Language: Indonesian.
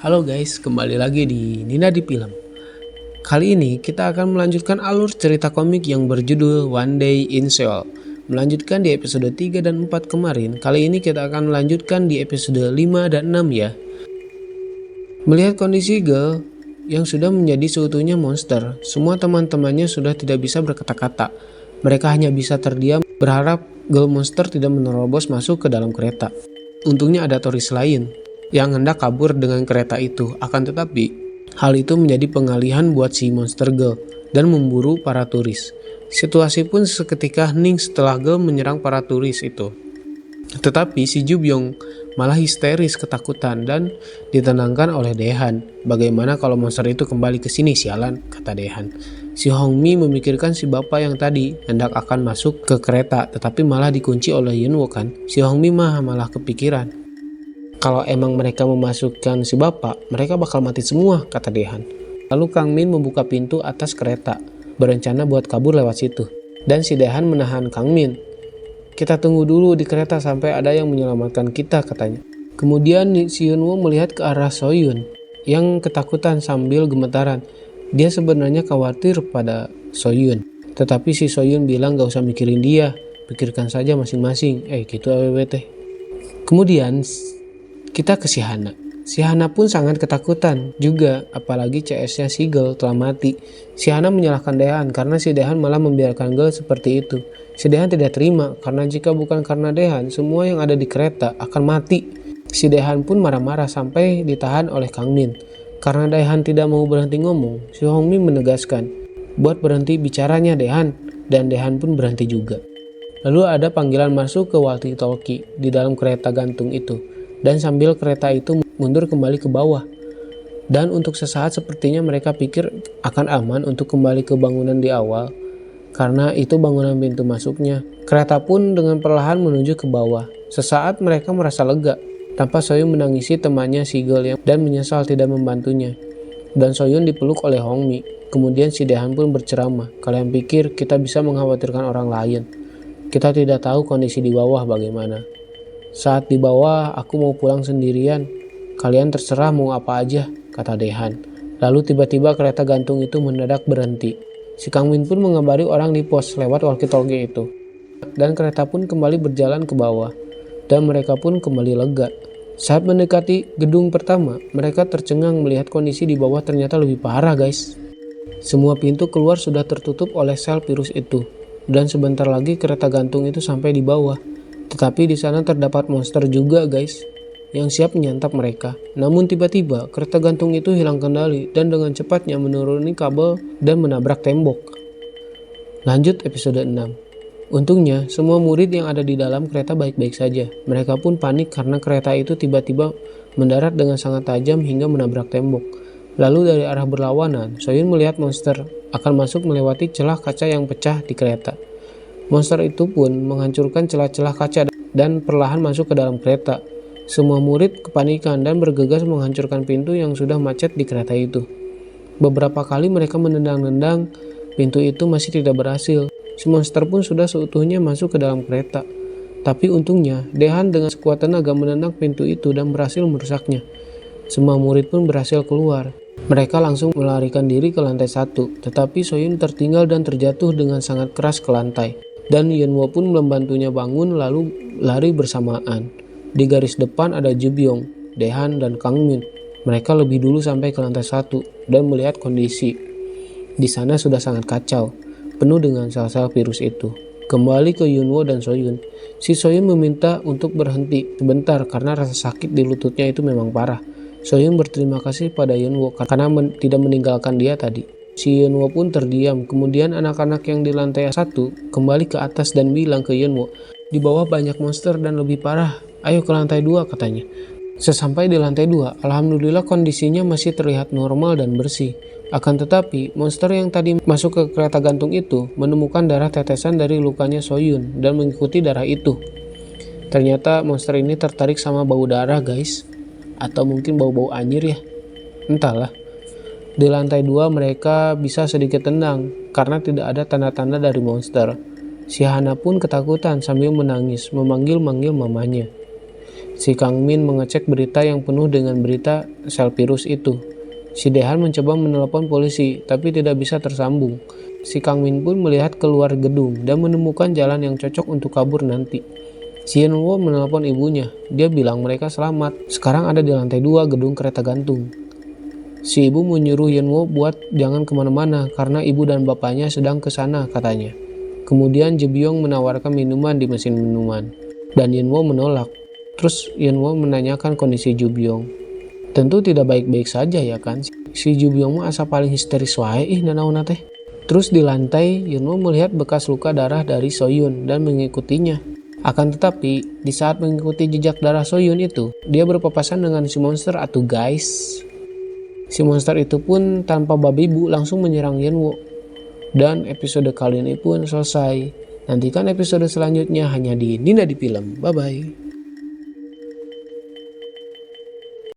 Halo guys, kembali lagi di Nina di Film. Kali ini kita akan melanjutkan alur cerita komik yang berjudul One Day in Seoul. Melanjutkan di episode 3 dan 4 kemarin, kali ini kita akan melanjutkan di episode 5 dan 6 ya. Melihat kondisi Girl yang sudah menjadi seutuhnya monster, semua teman-temannya sudah tidak bisa berkata-kata. Mereka hanya bisa terdiam berharap Girl monster tidak menerobos masuk ke dalam kereta. Untungnya ada turis lain yang hendak kabur dengan kereta itu, akan tetapi hal itu menjadi pengalihan buat si Monster Girl dan memburu para turis. Situasi pun seketika hening setelah Girl menyerang para turis itu. Tetapi si Jubyong malah histeris ketakutan dan ditenangkan oleh Dehan. Bagaimana kalau monster itu kembali ke sini, sialan, kata Dehan. Si Hongmi memikirkan si bapak yang tadi hendak akan masuk ke kereta tetapi malah dikunci oleh Yunwo kan. Si Hongmi malah kepikiran. Kalau emang mereka memasukkan si bapak, mereka bakal mati semua, kata Dehan. Lalu Kang Min membuka pintu atas kereta, berencana buat kabur lewat situ. Dan si Dehan menahan Kang Min. Kita tunggu dulu di kereta sampai ada yang menyelamatkan kita, katanya. Kemudian si Yunwo melihat ke arah Soyun yang ketakutan sambil gemetaran. Dia sebenarnya khawatir pada Soyun. Tetapi si Soyun bilang gak usah mikirin dia, pikirkan saja masing-masing. Gitu AWT. Kemudian kita ke si Hana. Si Hana pun sangat ketakutan juga, apalagi CS-nya si Girl telah mati. Si Hana menyalahkan Dehan karena si Dehan malah membiarkan Girl seperti itu. Si Dehan tidak terima karena jika bukan karena Dehan, semua yang ada di kereta akan mati. Si Dehan pun marah-marah sampai ditahan oleh Kang Min. Karena Dehan tidak mau berhenti ngomong, si Hongmi menegaskan, buat berhenti bicaranya Dehan, dan Dehan pun berhenti juga. Lalu ada panggilan masuk ke walkie-talkie di dalam kereta gantung itu. Dan sambil kereta itu mundur kembali ke bawah. Dan untuk sesaat sepertinya mereka pikir akan aman untuk kembali ke bangunan di awal. Karena itu bangunan pintu masuknya. Kereta pun dengan perlahan menuju ke bawah. Sesaat mereka merasa lega. Tanpa Soyun menangisi temannya si Girl dan menyesal tidak membantunya. Dan Soyun dipeluk oleh Hongmi. Kemudian si Dehan pun berceramah. Kalian pikir kita bisa mengkhawatirkan orang lain. Kita tidak tahu kondisi di bawah bagaimana. Saat di bawah, aku mau pulang sendirian. Kalian terserah mau apa aja, kata Dehan. Lalu tiba-tiba kereta gantung itu mendadak berhenti. Si Kang Min pun mengabari orang di pos lewat walkie-talkie itu. Dan kereta pun kembali berjalan ke bawah. Dan mereka pun kembali lega. Saat mendekati gedung pertama, mereka tercengang melihat kondisi di bawah ternyata lebih parah, guys. Semua pintu keluar sudah tertutup oleh sel virus itu. Dan sebentar lagi kereta gantung itu sampai di bawah. Tetapi di sana terdapat monster juga, guys, yang siap menyantap mereka. Namun tiba-tiba kereta gantung itu hilang kendali dan dengan cepatnya menuruni kabel dan menabrak tembok. Lanjut episode 6. Untungnya semua murid yang ada di dalam kereta baik-baik saja. Mereka pun panik karena kereta itu tiba-tiba mendarat dengan sangat tajam hingga menabrak tembok. Lalu dari arah berlawanan, Soyun melihat monster akan masuk melewati celah kaca yang pecah di kereta. Monster itu pun menghancurkan celah-celah kaca dan perlahan masuk ke dalam kereta. Semua murid kepanikan dan bergegas menghancurkan pintu yang sudah macet di kereta itu. Beberapa kali mereka menendang-nendang pintu itu masih tidak berhasil. Si monster pun sudah seutuhnya masuk ke dalam kereta. Tapi untungnya, Dehan dengan sekuat tenaga menendang pintu itu dan berhasil merusaknya. Semua murid pun berhasil keluar. Mereka langsung melarikan diri ke lantai 1, tetapi Soyun tertinggal dan terjatuh dengan sangat keras ke lantai. Dan Yunwo pun membantunya bangun lalu lari bersamaan. Di garis depan ada Jubyong, Dehan, dan Kang Min. Mereka lebih dulu sampai ke lantai 1 dan melihat kondisi. Di sana sudah sangat kacau, penuh dengan sel-sel virus itu. Kembali ke Yunwo dan Soyun. Si Soyun meminta untuk berhenti sebentar karena rasa sakit di lututnya itu memang parah. Soyun berterima kasih pada Yunwo karena tidak meninggalkan dia tadi. Si Yunwo pun terdiam. Kemudian anak-anak yang di lantai 1 kembali ke atas dan bilang ke Yunwo, di bawah banyak monster dan lebih parah. Ayo ke lantai 2, katanya. Sesampai di lantai 2, alhamdulillah kondisinya masih terlihat normal dan bersih. Akan tetapi, monster yang tadi masuk ke kereta gantung itu menemukan darah tetesan dari lukanya Soyun dan mengikuti darah itu. Ternyata monster ini tertarik sama bau darah, guys. Atau mungkin bau-bau anjir ya. Entahlah. Di lantai 2 mereka bisa sedikit tenang karena tidak ada tanda-tanda dari monster. Si Hana pun ketakutan sambil menangis memanggil-manggil mamanya. Si Kang Min mengecek berita yang penuh dengan berita sel virus itu. Si Dehan mencoba menelepon polisi, tapi tidak bisa tersambung. Si Kang Min pun melihat keluar gedung dan menemukan jalan yang cocok untuk kabur nanti. Si Yenwo menelpon ibunya. Dia bilang mereka selamat. Sekarang ada di lantai 2 gedung kereta gantung. Si ibu menyuruh Yenwo buat jangan kemana-mana karena ibu dan bapaknya sedang ke sana, katanya. Kemudian Jebyong menawarkan minuman di mesin minuman, dan Yenwo menolak. Terus Yenwo menanyakan kondisi Jebyong. Tentu tidak baik-baik saja ya kan. Si Jebyong mah asa paling histeris wae nanaonna teh. Terus di lantai Yenwo melihat bekas luka darah dari Soyun dan mengikutinya. Akan tetapi di saat mengikuti jejak darah Soyun itu, dia berpapasan dengan si monster atau guys. Si monster itu pun tanpa babi bu langsung menyerang Yenwo. Dan episode kali ini pun selesai. Nantikan episode selanjutnya hanya di Nina di Film. Bye bye.